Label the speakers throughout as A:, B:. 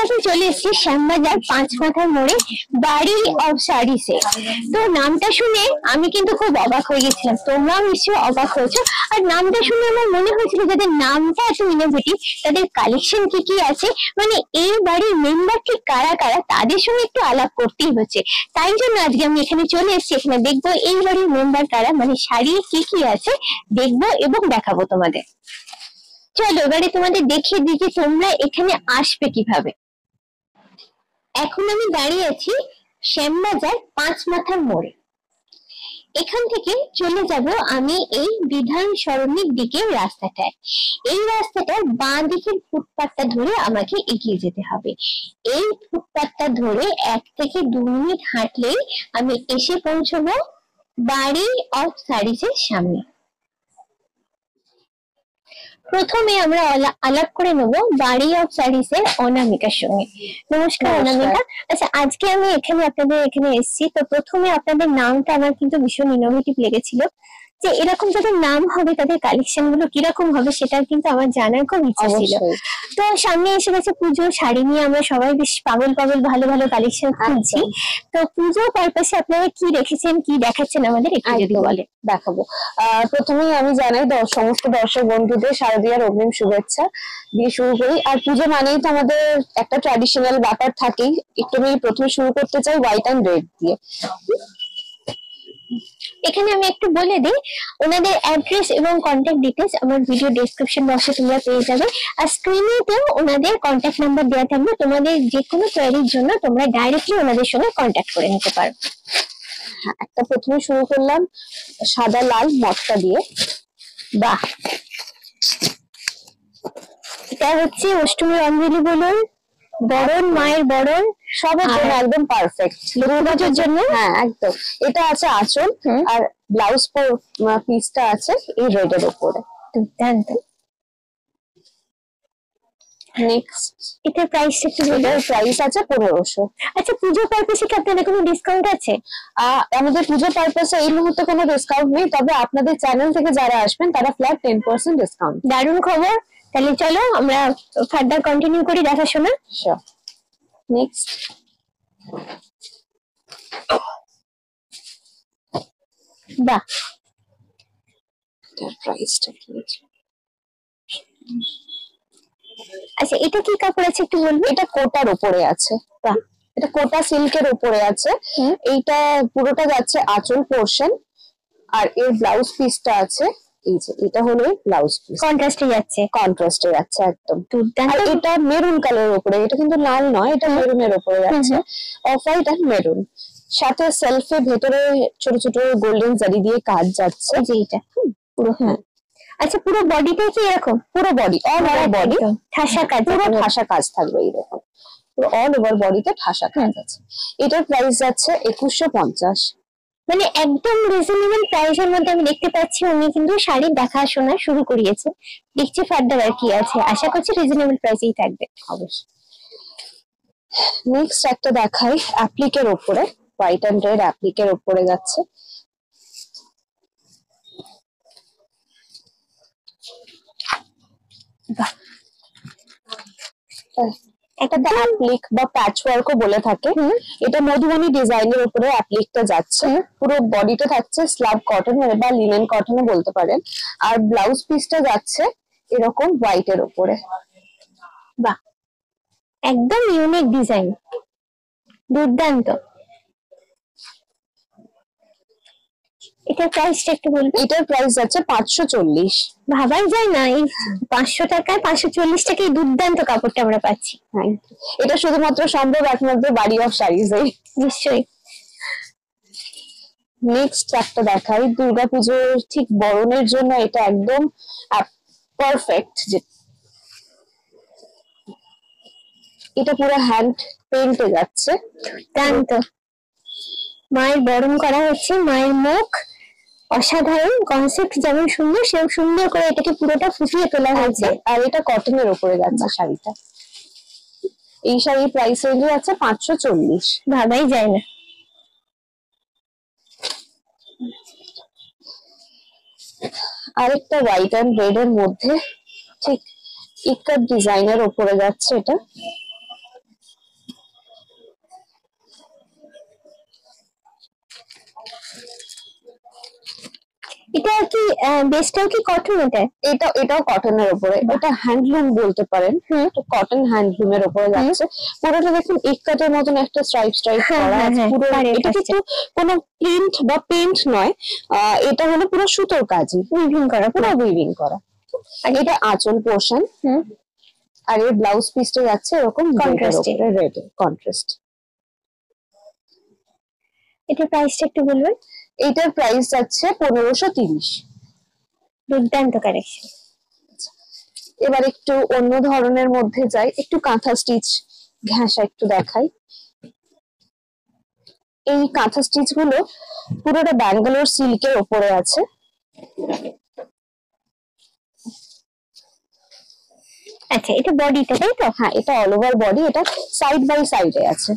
A: আমি চলে এসেছি শ্যামবাজার পাঁচ মাথার মোড়ে বাড়ি অফ শাড়িসে। তো নামটা শুনে আমি কিন্তু খুব অবাক হয়ে গেছিলাম, তোমরাও নিশ্চয়ই অবাক হয়েছো। আর নামটা শুনে আমার মনে হয়েছিল যাদের নামটা এত ইনোভেটিভ তাদের কালেকশন কি কি আছে, মানে এই বাড়ির মেম্বার ঠিক কারা কারা তাদের সঙ্গে একটু আলাপ করতেই হচ্ছে। তাই জন্য আজকে আমি এখানে চলে এসেছি, এখানে দেখবো এই বাড়ির মেম্বার কারা, মানে শাড়ি কি কি আছে দেখবো এবং দেখাবো তোমাদের। চলো এবারে তোমাদের দেখিয়ে দিই যে তোমরা এখানে আসবে কিভাবে। এখন আমি দাঁড়িয়ে আছি শ্যামবাজার পাঁচ মাথার মোড়ে। এখান থেকে চলে যাব আমি এই বিধান সরণির দিকে রাস্তাটায়। এই রাস্তাটার বাঁ দিকের ফুটপাতটা ধরে আমাকে এগিয়ে যেতে হবে। এই ফুটপাতটা ধরে 1 থেকে 2 মিনিট হাঁটলেই আমি এসে পৌঁছবো বাড়ি অফ শাড়িসের সামনে। প্রথমে আমরা আলাপ করে নেব বাড়ি অফ শাড়িসের অনামিকার সঙ্গে। নমস্কার অনামিকা। আচ্ছা, আজকে আমি আপনাদের এখানে এসেছি, তো প্রথমে আপনাদের নামটা আমার কিন্তু ভীষণ ইনোভেটিভ লেগেছিল, যে এরকম যাদের নাম হবে তাদের কালেকশন গুলো কিরকম হবে সেটা কিন্তু আমার জানার খুব ইচ্ছা ছিল। তো সামনে এসে গেছে পুজো, শাড়ি নিয়ে আমরা সবাই বেশ পাগল পাগল ভালো ভালো কালেকশন খুঁজছি। তো পুজো পারপাসে আপনারা কি রেখেছেন, কি দেখাচ্ছেন আমাদের একটু যদি বলে।
B: দেখাবো। প্রথমেই আমি জানাই সমস্ত দর্শক বন্ধুদের শারদীয়ার অগ্রিম শুভেচ্ছা দিয়ে শুরু করি। আর পুজো মানেই তো আমাদের একটা ট্র্যাডিশনাল ব্যাপার থাকেই। একটু আমি প্রথমে শুরু করতে চাই হোয়াইট অ্যান্ড রেড দিয়ে।
A: এখানে আমি একটু বলে দিই, ওনাদের অ্যাড্রেস এবং কন্ট্যাক্ট ডিটেইলস আমার ভিডিও ডেসক্রিপশন বক্সে তোমরা পেয়ে যাবে। আর স্ক্রিনেতেও ওনাদের কন্ট্যাক্ট নাম্বার দেওয়া থাকবে, তোমাদের যে কোনো কোয়েরির জন্য তোমরা ডাইরেক্টলি ওনাদের সঙ্গে কন্ট্যাক্ট করে নিতে পারো।
B: একটা প্রথমে শুরু করলাম সাদা লাল মটকা দিয়ে।
A: বাহ, এটা হচ্ছে অষ্টমীর অঞ্জলি বলুন, বরণ, মায়ের বরণ, সবার জন্য একদম পারফেক্ট। দুর্গাপুজোর জন্য
B: হ্যাঁ একদম। এটা আছে আঁচল, আর ব্লাউজ পিসটা আছে এই রেডের উপরে।
A: দুর্দান্ত।
B: নেক্সট
A: এটার প্রাইস একটু বলুন।
B: প্রাইস আছে 1500।
A: আচ্ছা, পুজো পারপাসে কি আপনাদের কোনো ডিসকাউন্ট আছে?
B: আমাদের পুজো পারপাসে এই মুহূর্তে কোনো ডিসকাউন্ট নেই, তবে আপনাদের চ্যানেল থেকে যারা আসবেন তারা ফ্ল্যাট 10% ডিসকাউন্ট।
A: দারুণ খবর। তাহলে চলো আমরা ফার্দার কন্টিনিউ করি দেখাশোনা।
B: নেক্সট
A: বাহ,
B: প্রাইসটা কি আছে?
A: আচ্ছা, এটা কি কাপড় আছে একটু বলবো।
B: এটা কোটার উপরে আছে।
A: বাহ,
B: এটা কোটা সিল্কের উপরে আছে। এইটা পুরোটা যাচ্ছে আঁচল পোর্শন, আর এর ব্লাউজ পিসটা আছে এই যে, এটা হলো ব্লাউজ পিস।
A: কন্ট্রাস্টে যাচ্ছে
B: একদম।
A: দুর্দান্ত।
B: এটা মেরুন কালারের উপরে, এটা কিন্তু লাল নয়, এটা মেরুনের উপরে যাচ্ছে। অফ হোয়াইট আর মেরুন, সাথে সেলফে ভেতরে ছোট ছোট গোল্ডেন জারি দিয়ে কাজ যাচ্ছে।
A: যে এটা পুরো, আচ্ছা পুরো বডিটা কি এরকম?
B: পুরো বডি, অল ওভার বডি
A: ঠাসা কাজ,
B: পুরো ঠাসা কাজ থাকবে এইরকম, পুরো অল ওভার বডিতে ঠাসা কাজ আছে। এটার প্রাইস যাচ্ছে 2150।
A: মানে একদম রিজনেবল প্রাইসের মধ্যে আমি দেখতে পাচ্ছি উনি কিন্তু শাড়ির দেখাশোনা শুরু করিয়েছে। দেখছি ফার্দার আর কি আছে, আশা করছি রিজনেবল প্রাইসেই থাকবে
B: অবশ্যই। নেক্সট একটা দেখাই অ্যাপ্লিকের উপরে, হোয়াইট এন্ড রেড অ্যাপ্লিকের উপরে যাচ্ছে। এটা অ্যাপ্লিক বা প্যাচ ওয়ার্কও বলে থাকে। এটা মধুবনী ডিজাইনের উপরে অ্যাপ্লিকটা যাচ্ছে। পুরো বডিটা থাকছে স্ল্যাব কটন বা লিনেন কটনও বলতে পারেন, আর ব্লাউজ পিসটা যাচ্ছে এরকম হোয়াইটের উপরে।
A: বাহ, একদম ইউনিক ডিজাইন, দুর্দান্ত। এটার প্রাইসটা একটু বলবো।
B: এটার প্রাইস যাচ্ছে 540।
A: ভাবাই যায় না এই 500 টাকায় 540 টাকায় দুর্দান্ত কাপড়টা আমরা পাচ্ছি।
B: এটা শুধুমাত্র সম্ভব একমাত্র বাড়ি অফ শাড়িজে।
A: নিশ্চয়ই।
B: নেক্সট একটা দেখাই দুর্গাপুজোর ঠিক বরণের জন্য, এটা একদম পারফেক্ট। এটা পুরো হ্যান্ড পেইন্টে যাচ্ছে।
A: দুর্দান্ত। মায়ের বরণ করা হচ্ছে, মায়ের মুখ অসাধারণ, কনসেপ্ট যেমন সুন্দর সেরকম সুন্দর করে এটাকে পুরোটা ফুটিয়ে তোলা হয়েছে।
B: আর এটা কটনের উপরে যাচ্ছে শাড়িটা। এই শাড়ির প্রাইস রেঞ্জ আছে 540।
A: ভাবাই যায় না।
B: আরেকটা হোয়াইট এন্ড রেড এর মধ্যে ঠিক ইকাত ডিজাইনের উপরে যাচ্ছে। এটা
A: এটা কি বেসটাও কি কটন?
B: এটাও কটনের উপরে, এটা হ্যান্ডলুম বলতে পারেন। তো কটন হ্যান্ডলুমের উপরে যাচ্ছে। পুরোটা দেখুন এক কাটের মতন একটা স্ট্রাইপ করা আছে পুরো। এটা কিন্তু কোনো প্রিন্ট বা পেইন্ট নয়, এটা হলো পুরো সুতোর কাজই,
A: উইভিং করা,
B: পুরো উইভিং করা। আর এটা আঁচল পোর্শন। আর এর ব্লাউজ পিসটা যাচ্ছে এরকম রেড কন্ট্রাস্ট।
A: এটা প্রাইসটা একটু বলবেন?
B: এটার প্রাইস যাচ্ছে 1530।
A: দুর্দান্ত কালেকশন।
B: এবার একটু অন্য ধরনের মধ্যে যাই, একটু কাঁথা স্টিচ ঘেঁষা একটু দেখাই। এই কাঁথা স্টিচ গুলো পুরোটা ব্যাঙ্গালোর সিল্কের ওপরে আছে।
A: আচ্ছা, এটা বডিটা তাই তো?
B: হ্যাঁ, এটা অল ওভার বডি, এটা সাইড বাই সাইডে আছে।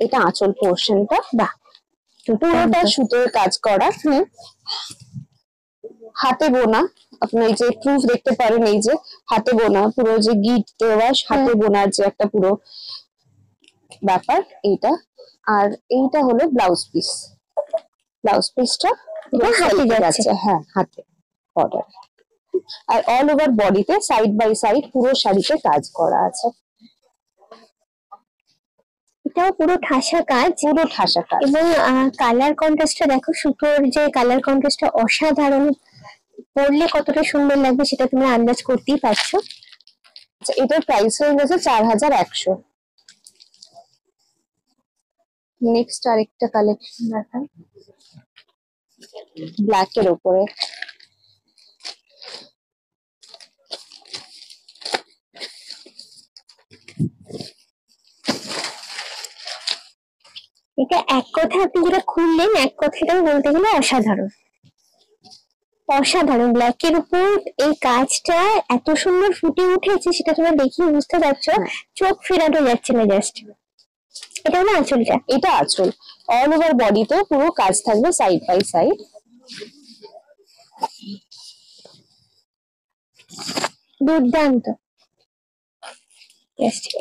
B: এটা আঁচল পোর্শনটা,
A: বাহ,
B: পুরোটা সুতোর কাজ করা। হাতে বোনা, আপনি এই যে প্রুফ দেখতে পারেন, এই যে হাতে বোনা, পুরো যে গিট দেওয়া হাতে বোনার যে একটা পুরো ব্যাপার এইটা। আর এইটা হলো ব্লাউজ পিস। ব্লাউজ পিসটা
A: হাতে যাচ্ছে।
B: হ্যাঁ, হাতে বর্ডার। আর অল ওভার বডিতে সাইড বাই সাইড পুরো শাড়িতে কাজ করা আছে।
A: এটাও পুরো ঠাসা কাজ,
B: পুরো ঠাসা কাজ।
A: এবং কালার কন্ট্রাস্টটা দেখো, সুতোর যে কালার কন্ট্রাস্টটা অসাধারণ। পরলে কতটা সুন্দর লাগবে সেটা তুমি আন্দাজ করতেই পারছো।
B: আচ্ছা, এটার প্রাইস হয়ে গেছে 4100। নেক্সট আরেকটা কালেকশন দেখাই, ব্ল্যাক এর উপরে।
A: এটা এক কথা আপনি যেটা খুললেন, এক কথাটাই বলতে গেলে অসাধারণ। অসাধারণ ব্ল্যাকের উপর এই কাজটা এত সুন্দর ফুটে উঠেছে, সেটা তোমরা দেখি বুঝতে পারছো, চোখ ফেরানো যাচ্ছে না জাস্ট। এটা হলো আঁচলটা।
B: এটা আঁচল, অল ওভার বডিতে পুরো কাজ থাকবে সাইড বাই সাইড।
A: দুর্দান্ত।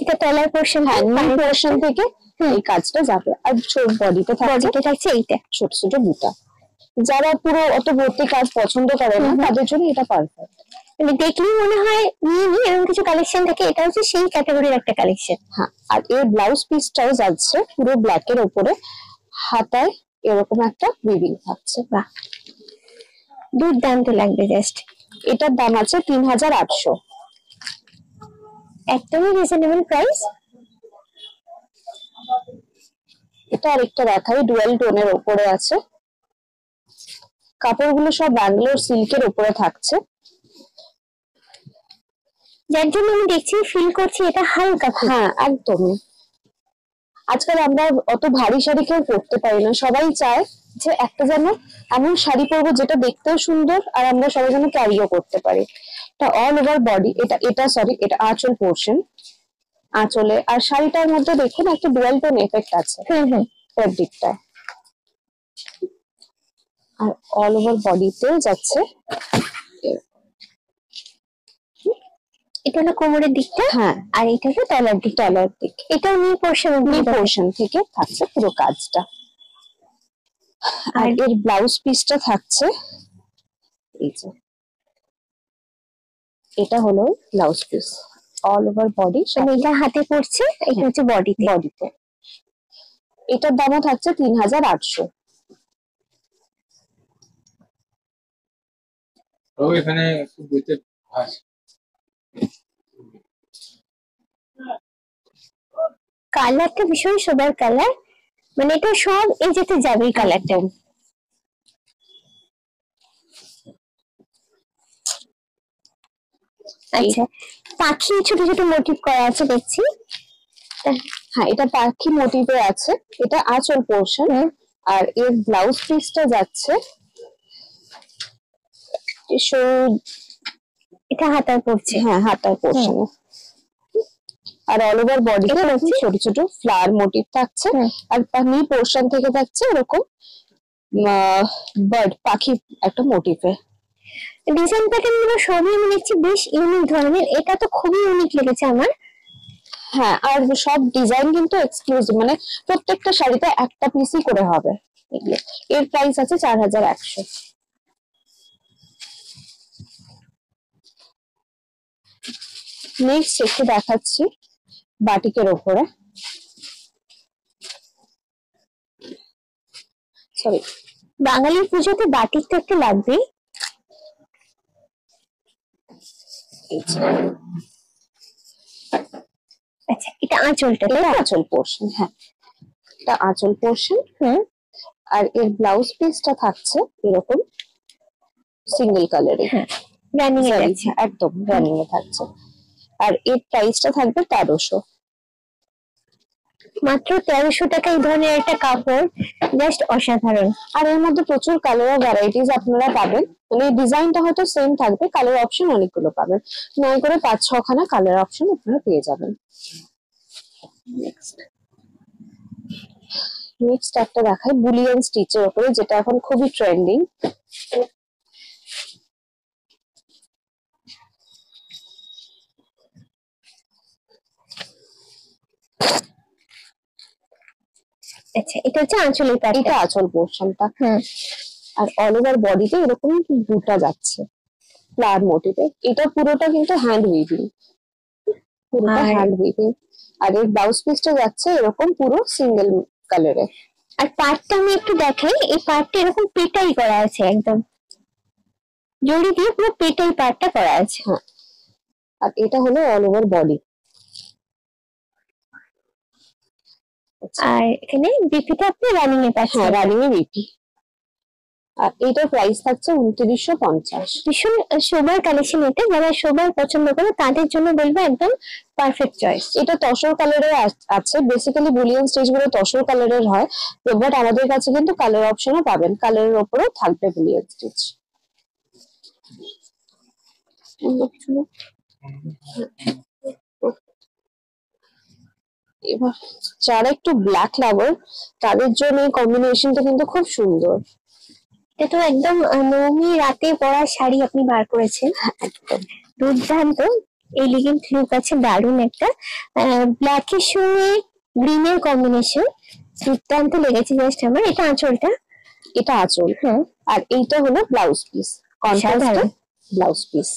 A: এটা তলার পোর্শন,
B: হ্যাঁ, নিচ পোর্শন থেকে এই কাজটা যাবে। আর ছোট বডিতে
A: থাকছে এইটা
B: ছোট ছোট বুটা। যারা পুরো অত ভর্তি কাজ পছন্দ করে না, তাদের জন্য এটা পারফেক্ট।
A: মানে দেখলেই মনে হয় নিয়ে নি, এরকম কিছু কালেকশন থাকে। এটা হচ্ছে সেই ক্যাটাগরির একটা কালেকশন।
B: হ্যাঁ, আর এর ব্লাউজ পিসটাও যাচ্ছে পুরো ব্ল্যাক এর উপরে, হাতায় এরকম একটা উইভিং থাকছে।
A: বাহ, দুর্দান্ত লাগবে জাস্ট।
B: এটার দাম আছে 3800।
A: একদমই রিজনেবল প্রাইস।
B: এটা আরেকটা দেখাই, ডুয়াল টোনের উপরে আছে। কাপড়গুলো সব ব্যাঙ্গালোর সিল্কের উপরে থাকছে,
A: যার জন্য আমি দেখছি, ফিল করছি এটা হালকা।
B: হ্যাঁ, একদমই। আজকাল আমরা অত ভারী শাড়ি কেউ পরতে পারি না, সবাই চায় যে একটা যেন এমন শাড়ি পরবো যেটা দেখতেও সুন্দর আর আমরা সবাই যেন ক্যারিও করতে পারি। এটা অল ওভার বডি, এটা আঁচল পোর্শন। আঁচলে আর শাড়িটার মধ্যে দেখুন একটা ডুয়াল টোন এফেক্ট আছে ফেব্রিকটা। আর অল ওভার বডিতে যাচ্ছে।
A: এটা হলো কোমরের দিকটা,
B: হ্যাঁ,
A: আর এটা হলো তলার দিক। এটাও নি পোর্শন
B: থেকে থাকছে পুরো কাজটা। আর এর ব্লাউজ পিসটা থাকছে এই যে, এটা হলো blouse piece all over body.
A: এটা হাতে পড়ছে, এটা হচ্ছে
B: বডিতে। এটার দামও থাকছে 3800।
C: এখানে
A: কালারটা ভীষণ সোবার কালার, মানে এটা সব এই যেতে যাবে এই কালারটা। আচ্ছা, পাখি ছোট ছোট মোটিভ করা আছে দেখছি।
B: হ্যাঁ, এটা পাখি মোটিভে আছে। এটা আঁচল পোর্শন। আর এর ব্লাউজ পিসটা যাচ্ছে,
A: এটা হাতার পড়ছে।
B: হ্যাঁ, হাতার পোর্শন। আর অল ওভার বডিতে ছোট ছোট ফ্লাওয়ার মোটিভ থাকছে। আর নি পোর্শন থেকে থাকছে এরকম বার্ড, পাখি একটা মোটিভে।
A: ডিজাইন প্যাটার্ন গুলো সবই আমি দেখছি বেশ ইউনিক ধরনের। এটা তো খুবই ইউনিক লেগেছে আমার।
B: হ্যাঁ, আর সব ডিজাইন কিন্তু এক্সক্লুসিভ, মানে প্রত্যেকটা শাড়িতে একটা পিসই করে হবে এগুলো। এর প্রাইস আছে 4100। নেক্সট একটু দেখাচ্ছি বাটিকের ওপরে, সরি
A: বাঙালির পুজোতে বাটিক তো একটু লাগবেই। আচ্ছা এটা আঁচলটা,
B: এটা আঁচল পোর্শন, হ্যাঁ এটা আঁচল পোর্শন। আর এর ব্লাউজ পিসটা থাকছে এরকম সিঙ্গেল কালারে,
A: রানিং এ যাচ্ছে,
B: একদম রানিং এ থাকছে। আর এর প্রাইসটা থাকবে 1300,
A: মাত্র 1300 টাকা। এই ধরনের একটা কাপড় জাস্ট অসাধারণ।
B: আর এর মধ্যে প্রচুর কালার আর ভ্যারাইটিস আপনারা পাবেন, মানে ডিজাইনটা হয়তো সেম থাকবে, কালার অপশন অনেকগুলো পাবেন, নয় করে 5-6 খানা কালার অপশন আপনারা পেয়ে যাবেন। নেক্সট একটা দেখাই বুলিয়ান স্টিচের উপরে, যেটা এখন খুবই ট্রেন্ডিং।
A: আচ্ছা এটা হচ্ছে আঁচলের পাট,
B: এটা আঁচল পোর্শনটা। আর অল ওভার বডিতে এরকম বুটা যাচ্ছে ফ্লাওয়ার মোটিভে। এটা পুরোটা কিন্তু হ্যান্ড উইভিং, পুরোটা হ্যান্ড উইভিং। আর এর ব্লাউজ পিসটা যাচ্ছে এরকম পুরো সিঙ্গেল কালারে।
A: আর পাটটা আমি একটু দেখাই, এই পাটটা এরকম পেটাই করা আছে, একদম জড়ি দিয়ে পুরো পেটাই পাটটা করা আছে।
B: আর এটা হলো অল ওভার বডি।
A: আর এখানে বিপিটা আপনি রানিং এ পাচ্ছেন।
B: হ্যাঁ রানিং এ বিপি। আর এটার প্রাইস থাকছে 2950।
A: ভীষণ শোভার কালেকশন, এটা যারা শোভার পছন্দ করে তাদের জন্য বলবো একদম পারফেক্ট চয়েস।
B: এটা তসর কালারের আছে, বেসিক্যালি বুলিয়ান স্টিচ গুলো তসর কালারের হয়, বাট আমাদের কাছে কিন্তু কালার অপশনও পাবেন, কালারের উপরেও থাকবে বুলিয়ান স্টিচ। এবার যারা একটু ব্ল্যাক লাভার তাদের জন্য এই কম্বিনেশনটা কিন্তু খুব সুন্দর।
A: এটা তো একদম নবমী রাতে পরা শাড়ি আপনি বার করেছেন,
B: একদম
A: দুর্দান্ত এলিগেন্ট লুক আছে, দারুণ একটা ব্ল্যাকের সঙ্গে গ্রিনের কম্বিনেশন, দুর্দান্ত লেগেছে জাস্ট আমার। এটা আঁচলটা,
B: এটা আঁচল, আর এইটা হলো blouse piece, contrast blouse piece.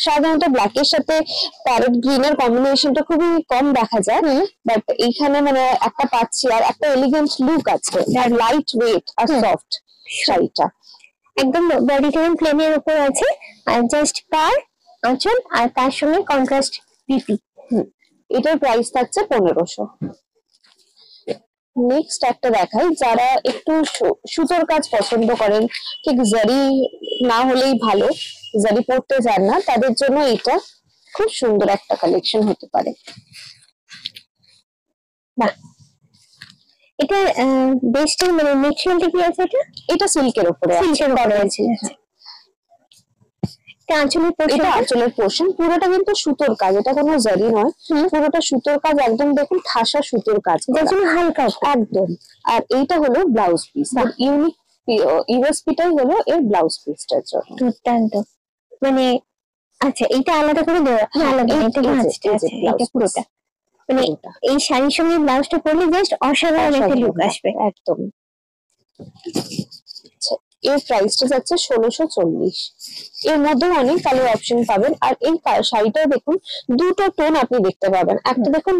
B: সাধারণত ব্ল্যাকের সাথে প্যারেট গ্রিনের কম্বিনেশনটা খুবই কম দেখা যায়, বাট এইখানে মানে একটা পাচ্ছি, আর একটা এলিগেন্ট লুক আছে, আর লাইট ওয়েট আর সফট শাড়িটা।
A: একদম বডি টোন প্লেনের উপর আছে, আর জাস্ট পার আঁচল আর তার সঙ্গে কন্ট্রাস্ট বিপি।
B: এটার প্রাইস থাকছে 1500। নেক্সট একটা দেখাই, যারা একটু সুতোর কাজ পছন্দ করেন, ঠিক জারি না হলেই ভালো, জারি পড়তে চান না, তাদের জন্য এটা খুব সুন্দর একটা কালেকশন হতে পারে।
A: বাহ, এটা বেস্টের মানে মেটেরিয়ালটা কি আছে? এটা
B: সিল্কের উপরে,
A: সিল্কের উপরে আছে। এটা
B: আঁচলের পোর্শন পুরোটা কিন্তু সুতোর কাজ, এটা কোনো জারি নয়, পুরোটা সুতোর কাজ, একদম দেখুন ঠাসা সুতোর কাজ,
A: যার জন্য হালকা
B: একদম। আর এইটা হলো ব্লাউজ পিস, ইউনিক ইউএসপিটাই হলো এর ব্লাউজ পিসটার জন্য।
A: দুর্দান্ত, মানে আচ্ছা এইটা আলাদা করে দেওয়া, আলাদা এটা ভাঁজটা আছে, এটা পুরোটা মানে এই শাড়ির সঙ্গে ব্লাউজটা পরলে জাস্ট অসাধারণ একটা লুক আসবে
B: একদম। এর প্রাইসটা যাচ্ছে 1640। এর মধ্যে অনেক কালার অপশন পাবেন। আর এই শাড়িটা দেখুন দুটো টোন আপনি দেখতে পাবেন, একটা দেখুন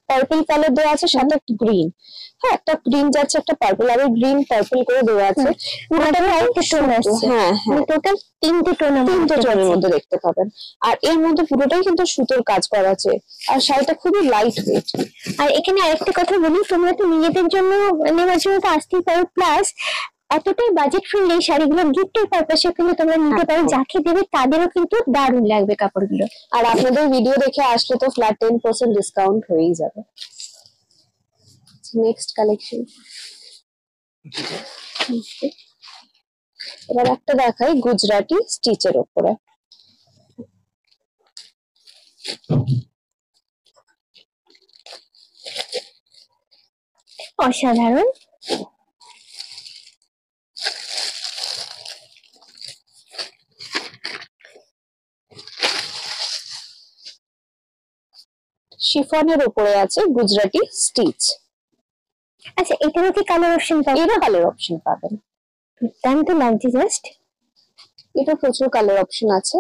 B: পার্পল কালার দেওয়া আছে, সাথে একটা গ্রিন, হ্যাঁ একটা গ্রিন যাচ্ছে, একটা পার্পল, আর গ্রিন পার্পল করে দেওয়া আছে, পুরোটা একটা টোন আসছে। হ্যাঁ হ্যাঁ,
A: টোটাল তিনটে টোনের
B: মধ্যে দেখতে পাবেন। আর এর মধ্যে পুরোটাই কিন্তু সুতোর কাজ করা আছে, আর শাড়িটা খুবই লাইট ওয়েট।
A: আর এখানে আরেকটা কথা বলি, তোমরা তো নিজেদের জন্য নেওয়ার জন্য তো আসতেই পারো, প্লাস এতটাই বাজেট ফ্রেন্ডলি শাড়িগুলো গিফটের পারপাসে কিন্তু তোমরা নিতে পারো, যাকে দেবে তাদেরও কিন্তু দারুণ লাগবে কাপড়গুলো।
B: আর আপনাদের ভিডিও দেখে আসলে তো ফ্ল্যাট 10% ডিসকাউন্ট হয়েই যাবে। নেক্সট কালেকশন এবার একটা দেখাই গুজরাটি স্টিচের উপরে।
A: অসাধারণ,
B: শিফনের উপরে আছে গুজরাটি স্টিচ।
A: আচ্ছা এটারও কি কালার অপশন পাবেন?
B: এরও কালার অপশন পাবেন,
A: দুর্দান্ত লাগছে জাস্ট।
B: এটা প্রচুর কালার অপশন আছে।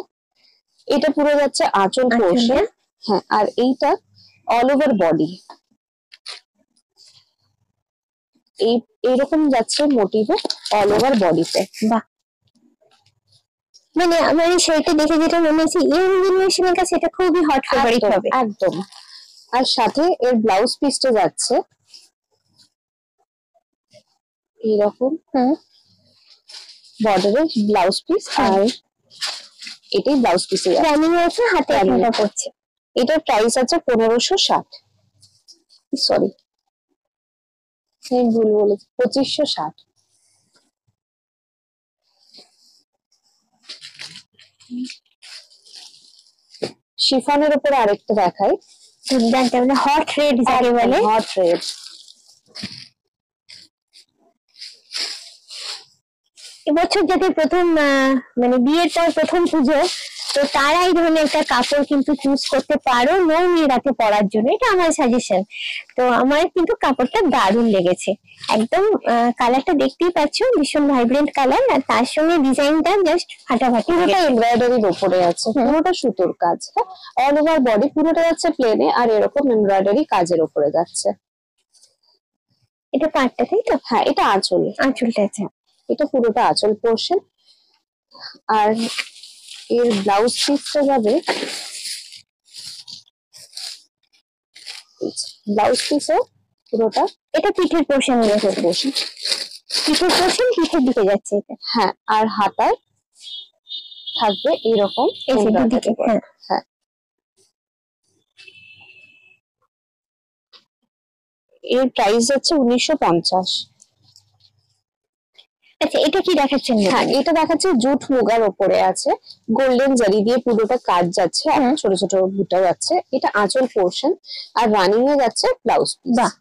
B: এটা পুরো যাচ্ছে আঁচল পোর্শন। হ্যাঁ, আর এইটা অল ওভার বডি এইরকম যাচ্ছে মোটিভে অল ওভার বডিতে।
A: বাহ, মানে আমার এই শাড়িটা দেখে যেটা মনে হচ্ছে ইয়ং জেনারেশনের কাছে এটা খুবই হট ফেভারিট হবে
B: একদম। আর সাথে এর ব্লাউজ পিসটা যাচ্ছে এইরকম বর্ডারের ব্লাউজ পিস, আর এটাই ব্লাউজ পিসে
A: রানিং আছে, হাতে একটা পড়ছে।
B: এটার প্রাইস আছে 1560, সরি ভুল বলেছি, 2560। শিফনের উপরে আরেকটা দেখাই,
A: দুর্দান্ত, মানে হট রেড যাকে বলে।
B: Hot red.
A: এবছর যাদের প্রথম মানে বিয়ের পর প্রথম পুজো, তো তারা এই ধরনের একটা কাপড় কিন্তু চুজ করতে পারো নবমীর রাতে পরার জন্য, এটা আমার সাজেশন। তো আমার কিন্তু কাপড়টা দারুণ লেগেছে, একদম কালারটা দেখতেই পাচ্ছ, ভীষণ ভাইব্রেন্ট কালার, আর তার সঙ্গে ডিজাইনটা জাস্ট ফাটাফাটি।
B: পুরোটা এমব্রয়ডারির উপরে আছে, পুরোটা সুতোর কাজ, অল ওভার বডি পুরোটা যাচ্ছে প্লেনে, আর এরকম এমব্রয়ডারি কাজের উপরে যাচ্ছে।
A: এটা পাটটা, তাই তো?
B: হ্যাঁ, এটা আঁচল,
A: আঁচলটা আছে,
B: এটা পুরোটা আঁচল পোর্শন। আর এর ব্লাউজ পিসটা যাবে, ব্লাউজ পিসও পুরোটা,
A: এটা পিঠের পোর্শন,
B: পিঠের পোর্শন,
A: পিঠের দিকে যাচ্ছে এটা।
B: হ্যাঁ, আর হাতায় থাকবে এইরকম। হ্যাঁ, এর প্রাইস হচ্ছে 1950।
A: আচ্ছা, এটা কি দেখাচ্ছেন?
B: হ্যাঁ, এটা দেখাচ্ছে জুট মুগার উপরে আছে, গোল্ডেন জারি দিয়ে পুরোটা কাজ যাচ্ছে, আর ছোট ছোট বুটা যাচ্ছে। এটা আঁচল পোর্শন, আর রানিং এ যাচ্ছে ব্লাউজ পিস।
A: বাহ,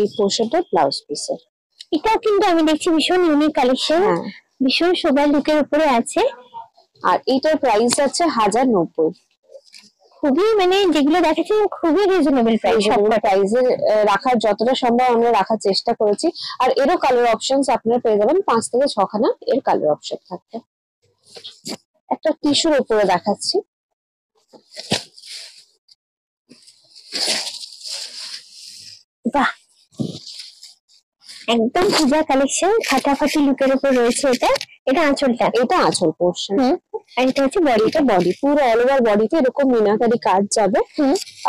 B: এই পোর্শনটা ব্লাউজ পিসের।
A: এটাও কিন্তু আমি দেখছি ভীষণ ইউনিক কালেকশন, ভীষণ সোবার লুকের উপরে আছে।
B: আর এটার প্রাইস আছে 1090।
A: খুবই, মানে যেগুলো দেখাচ্ছি খুবই রিজনেবল প্রাইস,
B: প্রাইসে রাখার যতটা সম্ভব আমরা রাখার চেষ্টা করেছি। আর এরও কালার অপশনস আপনারা পেয়ে যাবেন, 5 থেকে 6 খানা এর কালার অপশন থাকবে। একটা টিস্যুর উপরে দেখাচ্ছি,
A: বাহ, একদম পূজা কালেকশন, ফাটাফাটি লুকের উপর রয়েছে এটা। এটা আঁচলটা,
B: এটা আঁচল পোর্শন,
A: আর এটা হচ্ছে
B: বডিটা, বডি পুরো অল ওভার বডিতে এরকম মিনাকারি কাজ যাবে,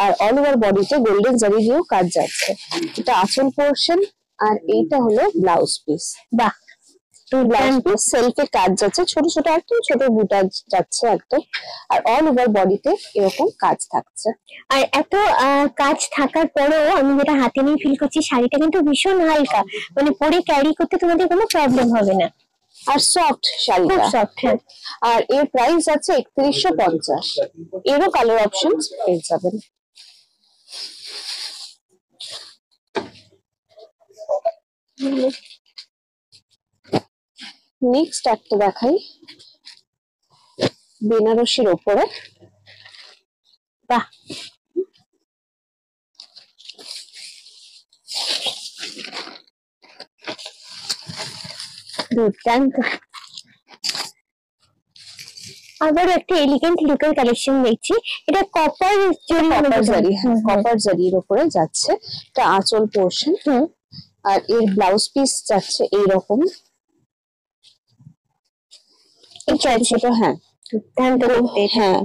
B: আর অল ওভার বডিতে গোল্ডেন জারি দিয়েও কাজ যাচ্ছে। এটা আঁচল পোর্শন, আর এইটা হলো ব্লাউজ পিস।
A: বাহ,
B: ব্লাউজ পিস সেলফে কাজ যাচ্ছে, ছোট ছোট একদম ছোট বুটা যাচ্ছে একদম, আর অল ওভার বডিতে এরকম কাজ থাকছে।
A: আর এত কাজ থাকার পরেও আমি যেটা হাতে নিয়ে ফিল করছি, শাড়িটা কিন্তু ভীষণ হালকা, মানে পরে ক্যারি করতে তোমাদের কোনো প্রবলেম হবে না,
B: আর সফট শাড়িটা,
A: খুব সফট।
B: আর এর প্রাইস আছে 3150। এরও কালার অপশনস পেয়ে যাবেন। নেক্সট একটা দেখাই, বেনারসির ওপরে।
A: বাহ, দুর্দান্ত। আবার একটা এলিগেন্ট লুকের কালেকশন দেখছি, এটা কপার জারি,
B: কপার জারির উপরে যাচ্ছে। এটা আঁচল পোর্শন, আর এর ব্লাউজ পিস যাচ্ছে এইরকম, ছোট, হ্যাঁ হ্যাঁ,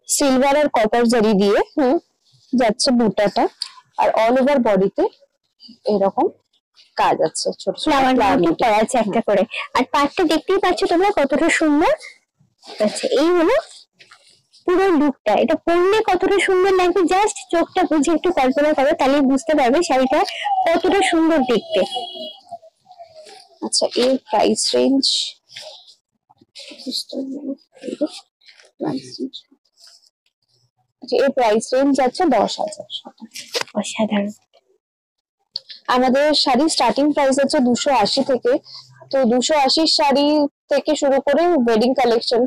B: সিলভার আর কপার জারি দিয়ে যাচ্ছে বুটাটা, আর অল ওভার বডিতে এরকম কাজ আছে, ছোট
A: ফ্লাওয়ার করা আছে একটা করে। আর পাটটা দেখতেই পাচ্ছ তোমরা কতটা সুন্দর। আচ্ছা, এই হলো পুরো লুকটা, এটা পরলে কতটা সুন্দর লাগবে, জাস্ট চোখটা বুঝে একটু কল্পনা করো, তাহলে বুঝতে পারবে শাড়িটা কতটা সুন্দর দেখতে।
B: আচ্ছা, এর প্রাইস রেঞ্জ, এর প্রাইস রেঞ্জ যাচ্ছে 10,000।
A: অসাধারণ।
B: আমাদের শাড়ি স্টার্টিং প্রাইস আছে 280 থেকে, তো 280 শাড়ি থেকে শুরু করে ওয়েডিং কালেকশন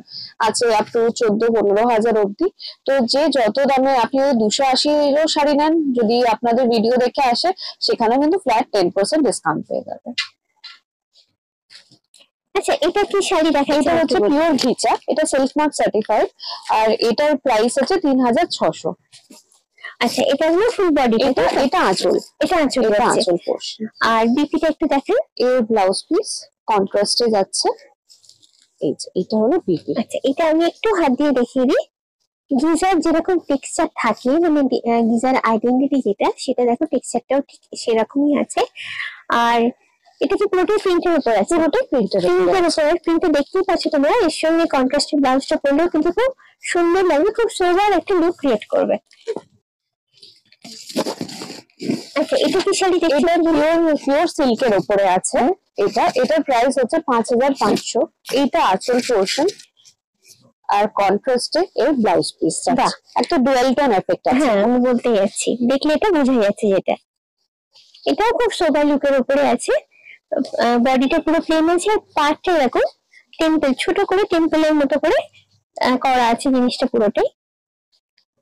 B: আছে আপ টু 14-15 হাজার অব্দি। তো যে যত দামে আপনি 280 শাড়ি নেন, যদি আপনাদের ভিডিও দেখে আসে, সেখানে কিন্তু ফ্ল্যাট 10% ডিসকাউন্ট পেয়ে যাবে।
A: আচ্ছা এটা কি শাড়ি দেখাচ্ছে?
B: এটা হচ্ছে পিওর ঘিচা, এটা সেলফ মার্ক সার্টিফাইড, আর এটার প্রাইস হচ্ছে 3600।
A: আচ্ছা এটা হলো ফুল বডি,
B: এটা আঁচল,
A: এটা আঁচল,
B: এটা আঁচল পোর্শন।
A: আর বিপিটা একটু দেখেন।
B: এর ব্লাউজ পিস কন্ট্রাস্টে যাচ্ছে, এই যে এটা হলো বিপি।
A: আচ্ছা এটা আমি একটু হাত দিয়ে দেখিয়ে দিই। গিজার যেরকম টেক্সচার থাকে, মানে গিজার আইডেন্টিটি যেটা, সেটা দেখো টেক্সচারটাও ঠিক সেরকমই আছে। আর এটা কি পুরোটাই প্রিন্টের উপর আছে?
B: পুরোটাই প্রিন্টের
A: উপরে। প্রিন্টে দেখতেই পাচ্ছ তোমরা, এর সঙ্গে কন্ট্রাস্টের ব্লাউজটা পরলেও কিন্তু খুব সুন্দর লাগবে, খুব সোবার একটা লুক ক্রিয়েট করবে। আচ্ছা এটা কি শাড়ি?
B: এটা পিওর সিল্কের উপরে আছে, এটার প্রাইস হচ্ছে 5500। এইটা আঁচল পোর্শন, আর কন্ট্রাস্টে এর ব্লাউজ পিস। একটা ডুয়াল টোন এফেক্ট আছে।
A: হ্যাঁ আমি বলতে যাচ্ছি, দেখলে এটা বোঝা যাচ্ছে যেটা। এটাও খুব সোবার লুকের উপরে আছে। বডিটা পুরো প্লেন আছে, আর পার্টটা এরকম টেম্পল, ছোট করে টেম্পলের মতো করে করা আছে জিনিসটা পুরোটাই।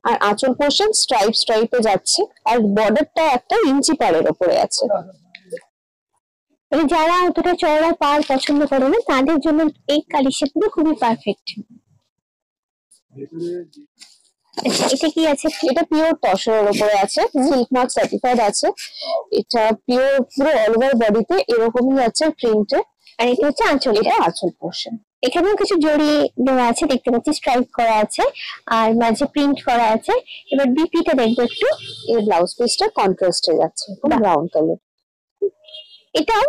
B: আর আঁচল পোর্শন স্ট্রাইপে যাচ্ছে, আর বর্ডারটা একটা ইঞ্চি পাড়ের উপরে আছে।
A: মানে যারা অতটা চওড়া পাড় পছন্দ করে না, তাদের জন্য এই কালেকশনগুলো খুবই পারফেক্ট। এটা কি আছে?
B: এটা পিওর তসরের উপরে আছে, সিল্ক মার্ক সার্টিফাইড আছে। এটা পিওর পুরো অল ওভার বডিতে এরকমই আছে প্রিন্টে।
A: আর এটা হচ্ছে আঁচল,
B: এটা আঁচল পোর্শন।
A: এখানেও কিছু জড়ি দেওয়া আছে, দেখতে পাচ্ছি স্ট্রাইপ করা আছে, আর মাঝে প্রিন্ট করা আছে। এবার বিপিটা দেখবো একটু।
B: এর ব্লাউজ পিসটা কন্ট্রাস্টে যাচ্ছে, ব্রাউন কালার।
A: এটাও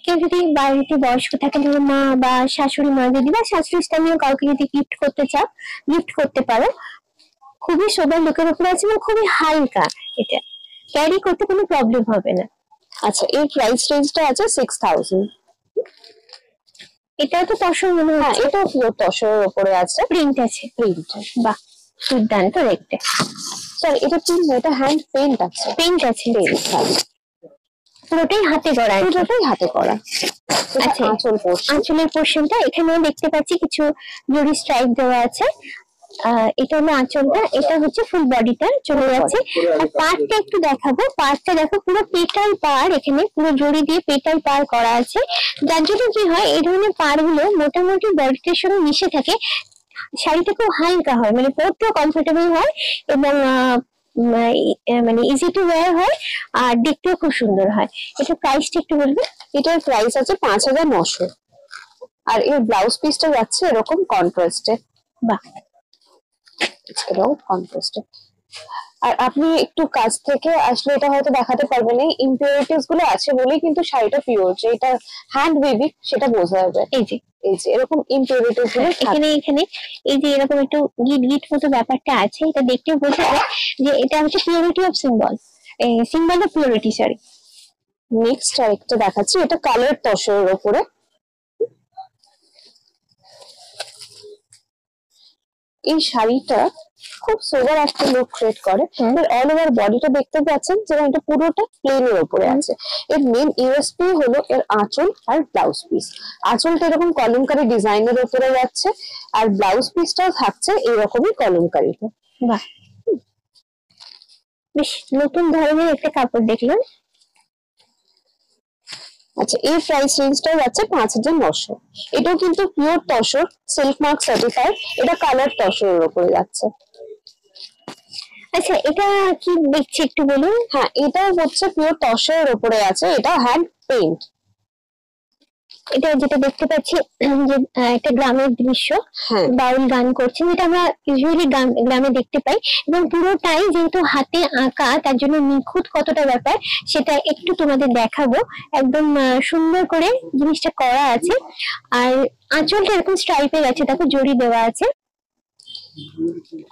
A: কেউ যদি বাড়িতে বয়স্ক থাকে, ধরো মা বা শাশুড়ি মা যদি, বা শাশুড়ি স্থানীয় কাউকে যদি গিফট করতে চাও, গিফট করতে পারো। খুবই সোবার লুকের উপরে আছে এবং খুবই হালকা, এটা ক্যারি করতে কোনো প্রবলেম হবে না।
B: আচ্ছা এর প্রাইস রেঞ্জটা আছে 6000।
A: এটাও তো তসর মনে হয়।
B: এটা পিওর তসরের উপরে আছে,
A: প্রিন্ট আছে।
B: প্রিন্ট,
A: বাহ দুর্দান্ত দেখতে।
B: স্যার এটা প্রিন্ট না, এটা হ্যান্ড পেইন্ট আছে।
A: পেইন্ট আছে, পুরোটাই হাতে করা,
B: পুরোটাই হাতে করা।
A: আচ্ছা আঁচলের পোর্শনটা এখানেও দেখতে পাচ্ছি কিছু জরি স্ট্রাইপ দেওয়া আছে। এটা হলো আঁচলটা, এটা হচ্ছে ফুল বডিটা চলে যাচ্ছে। আর পাড়টা একটু দেখাবো, পাড়টা দেখো পুরো পেটাল পাড়, এখানে পুরো জড়ি দিয়ে পেটাল পাড় করা আছে। যার জন্য কি হয়, এই ধরনের পাড়গুলো মোটামুটি বডিটার সঙ্গে মিশে থাকে, শাড়িটা খুব হালকা হয়, মানে পরতেও কমফোর্টেবল হয়, এবং মানে ইজি টু ওয়্যার হয়, আর দেখতেও খুব সুন্দর হয়। এটা প্রাইসটা একটু বলবে?
B: এটার প্রাইস আছে 5900, আর এর ব্লাউজ পিসটা যাচ্ছে এরকম কন্ট্রাস্টে।
A: বাহ
B: এরকম কন্ট্রাস্টে। আর আপনি একটু কাছ থেকে আসলে এটা হয়তো দেখাতে পারবেন, এই ইম্পিউরিটিস গুলো আছে বলেই কিন্তু শাড়িটা পিওর, যে এটা হ্যান্ড ওয়েভিং সেটা বোঝা যাবে।
A: এই যে
B: এরকম ইম্পিউরিটিস গুলো
A: এখানে এই যে এরকম একটু গিট গিট মতো ব্যাপারটা আছে, এটা দেখতে বোঝা যায় যে এটা হচ্ছে purity of symbol, symbol of purity. Sorry,
B: next আরেকটা দেখাচ্ছি, এটা কালার তসরের উপরে। এই শাড়িটা খুব সোবার একটা লুক ক্রিয়েট করে। অল ওভার বডিটা দেখতে পাচ্ছেন যেমন এটা পুরোটা প্লেনের উপরে আছে। এর মেন ইউএসপি হলো এর আঁচল আর ব্লাউজ পিস। আঁচলটা এরকম কলমকারী ডিজাইনের উপরে যাচ্ছে, আর ব্লাউজ পিসটাও থাকছে এরকমই কলমকারীতে।
A: বাহ বেশ নতুন ধরনের একটা কাপড় দেখলাম।
B: আচ্ছা এই প্রাইস রেঞ্জটা যাচ্ছে 5900। এটাও কিন্তু pure tussar, silk mark certified. এটা কালার তসরের উপরে যাচ্ছে।
A: আচ্ছা এটা কি দেখছি একটু বলুন?
B: হ্যাঁ এটা হচ্ছে পিওর তসরের উপরে আছে, এটা হ্যান্ড পেইন্ট।
A: এটা যেটা দেখতে পাচ্ছি যে একটা গ্রামের দৃশ্য, বাউল গান করছে, যেটা আমরা ইউজুয়ালি গ্রামে দেখতে পাই, এবং পুরোটাই যেহেতু হাতে আঁকা, তার জন্য নিখুঁত কতটা ব্যাপার সেটা একটু তোমাদের দেখাবো। একদম সুন্দর করে জিনিসটা করা আছে, আর আঁচলটা এরকম স্ট্রাইপের আছে, তাকে জড়ি দেওয়া আছে,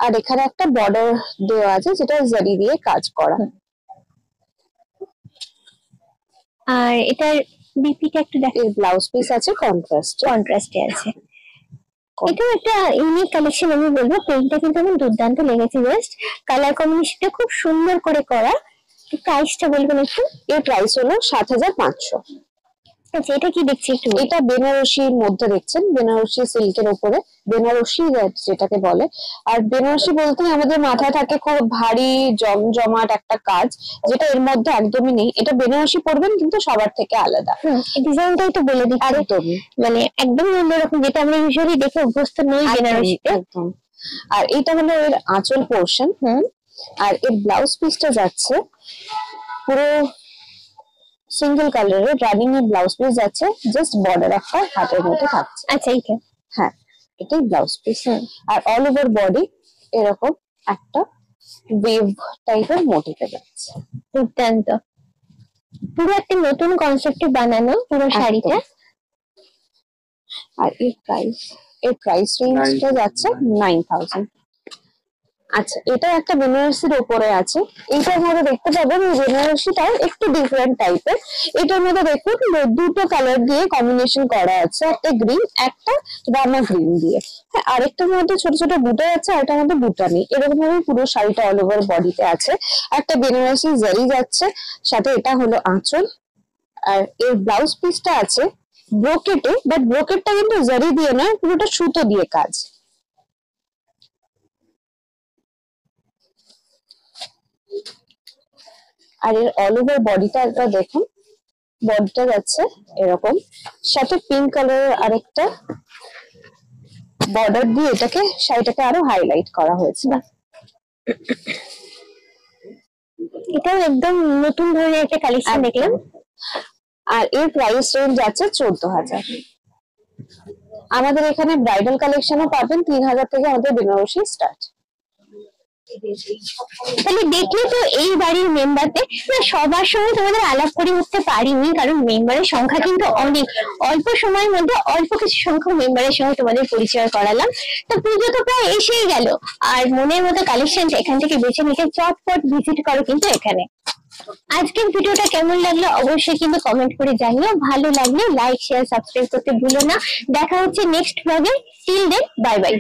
B: আর এখানে একটা বর্ডার দেওয়া আছে যেটা জারি দিয়ে কাজ করা।
A: আর এটার বিপিটা একটু দেখো।
B: ব্লাউজ পিস আছে কন্ট্রাস্টে আছে।
A: এটা একটা ইউনিক কালেকশন আমি বলবো। পেইন্টটা কিন্তু আমার দুর্দান্ত লেগেছে, জাস্ট কালার কম্বিনেশনটা খুব সুন্দর করে করা। প্রাইসটা বলবেন একটু?
B: এর প্রাইস হলো 7500।
A: আচ্ছা এটা কি দেখছি একটু?
B: এটা বেনারসির মধ্যে দেখছেন, বেনারসি সিল্কের উপরে, বেনারসি যেটাকে বলে। আর বেনারসি বলতে আমাদের মাথায় থাকে খুব ভারী জমজমাট একটা কাজ, যেটা এর মধ্যে একদমই নেই। এটা বেনারসি পরবেন কিন্তু সবার থেকে আলাদা।
A: ডিজাইনটাই তো বলে দিচ্ছি,
B: একদমই
A: মানে একদম অন্যরকম, যেটা আমরা ইউজুয়ালি দেখে অভ্যস্ত নই বেনারসিতে।
B: একদম। আর এটা হলো এর আঁচল পোর্শন। আর এর ব্লাউজ পিসটা যাচ্ছে পুরো সিঙ্গেল কালারের রানিং এর ব্লাউজ পিস যাচ্ছে, জাস্ট বর্ডার একটা হাতের মধ্যে থাকছে।
A: আচ্ছা এইটা,
B: হ্যাঁ এটাই ব্লাউজ পিস। আর অল ওভার বডি এরকম একটা ওয়েভ টাইপের মোটিভে যাচ্ছে।
A: দুর্দান্ত, পুরো একটা নতুন কনসেপ্টে বানানো পুরো শাড়িটা।
B: আর এর প্রাইস রেঞ্জটা যাচ্ছে 9000। আচ্ছা এটা একটা বেনারসির উপরে আছে, এইটার মধ্যে দেখতে পাবেন বেনারসিটাও একটু ডিফারেন্ট টাইপের। এটার মধ্যে দেখুন দুটো কালার দিয়ে কম্বিনেশন করা আছে, একটা গ্রিন একটা রামা গ্রিন দিয়ে। হ্যাঁ আরেকটার মধ্যে ছোট ছোট বুটা আছে, আরেকটার মধ্যে বুটা নেই। এরকম ভাবে পুরো শাড়িটা অল ওভার বডিতে আছে। একটা বেনারসি জারি যাচ্ছে, সাথে এটা হলো আঁচল। আর এর ব্লাউজ পিসটা আছে ব্রোকেটে, বাট ব্রোকেটটা কিন্তু জারি দিয়ে নয়, পুরোটা সুতো দিয়ে কাজ। আর এর অল ওভার বডিটা দেখুন, বডিটা যাচ্ছে এরকম, সাথে পিঙ্ক কালারের আরেকটা বর্ডার দিয়ে এটাকে শাড়িটাকে আরো হাইলাইট করা হয়েছে।
A: এটাও একদম নতুন ধরনের একটা কালেকশন দেখলাম।
B: আর এর প্রাইস রেঞ্জ যাচ্ছে 14,000। আমাদের এখানে ব্রাইডাল কালেকশনও পাবেন 3,000 থেকে আমাদের বেনারসি স্টার্ট।
A: তাহলে দেখলে তো এই বাড়ির মেম্বারদের, সবার সঙ্গে তোমাদের আলাপ করে উঠতে পারিনি, কারণ মেম্বারের সংখ্যা কিন্তু অনেক। অল্প সময়ের মধ্যে অল্প কিছু সংখ্যক মেম্বারের সঙ্গে তোমাদের পরিচয় করালাম। তো পুজো তো প্রায় এসেই গেল, আর মনের মতো কালেকশনটা এখান থেকে বেছে নিতে চটপট ভিজিট করো কিন্তু এখানে। আজকের ভিডিওটা কেমন লাগলো অবশ্যই কিন্তু কমেন্ট করে জানিও। ভালো লাগলে লাইক শেয়ার সাবস্ক্রাইব করতে ভুলো না। দেখা হচ্ছে next blog. Till then bye by.